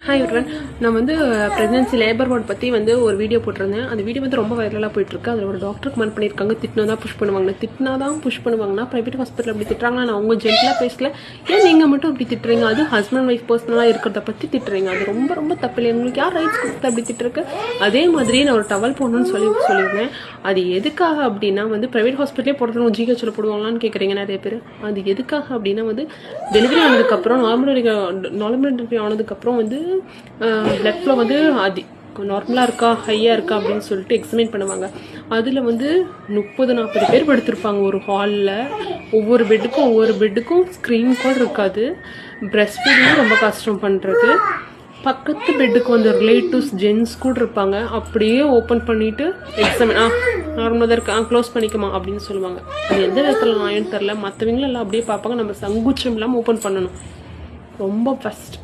Hi everyone, நான் வந்து pregnancy labour ward பற்றி வந்து ஒரு வீடியோ போட்டிருந்தேன். அந்த வீடியோ வந்து ரொம்ப வைரலாக போயிட்டுருக்கு. அதில் ஒரு டாக்டருக்கு கமெண்ட் பண்ணியிருக்காங்க, திட்டினா தான் புஷ் பண்ணுவாங்கன்னா ப்ரைவேட் ஹாஸ்பிட்டல் அப்படி திட்டுறாங்களா? நான் அவங்க ஜென்டலாக பேசல, ஏன் நீங்கள் மட்டும் அப்படி திட்டுறீங்க? அது ஹஸ்பண்ட் ஒய்ஃப் பர்சனலாக இருக்கிறத பற்றி திட்டுறீங்க, அது ரொம்ப ரொம்ப தப்பு இல்லை. உங்களுக்கு யார் ரைட்ஸ் கொடுத்து அப்படி திட்டுருக்கு? அதே மாதிரி நான் ஒரு டவல் போடணும்னு சொல்லியிருந்தேன். அது எதுக்காக அப்படின்னா வந்து ப்ரைவேட் ஹாஸ்பிட்டலே போடுறது ஜிஹெச்சில் போடுவாங்களான்னு கேட்குறீங்க நிறைய பேர். அது எதுக்காக அப்படின்னா வந்து டெலிவரி ஆனதுக்கப்புறம் நார்மல் டெலிவரி ஆனதுக்கப்புறம் வந்து பிளட் ஃப்ளோ வந்து நார்மலாக இருக்கா ஹையாக இருக்கா அப்படின்னு சொல்லிட்டு எக்ஸாமின் பண்ணுவாங்க. அதில் வந்து 30-40 பேர் படுத்திருப்பாங்க ஒரு ஹாலில். ஒவ்வொரு பெட்டுக்கும் ஸ்க்ரீன் கூட இருக்காது. பிரெஸ்ட் ஃபீடிங் ரொம்ப கஷ்டம் பண்ணுறது. பக்கத்து பெட்டுக்கு வந்து ரிலேட்டிவ்ஸ் ஜென்ஸ் கூட இருப்பாங்க. அப்படியே ஓப்பன் பண்ணிவிட்டு எக்ஸாமின் நார்மலாக தான் இருக்கா, க்ளோஸ் பண்ணிக்கமா அப்படின்னு சொல்லுவாங்க. அது எந்த விதத்தில் நாயன்னு தெரில. மற்றவங்களும் எல்லாம் அப்படியே பார்ப்பாங்க. நம்ம சங்குச்சம் இல்லாமல் ஓப்பன் பண்ணணும். ரொம்ப ஃபஸ்ட்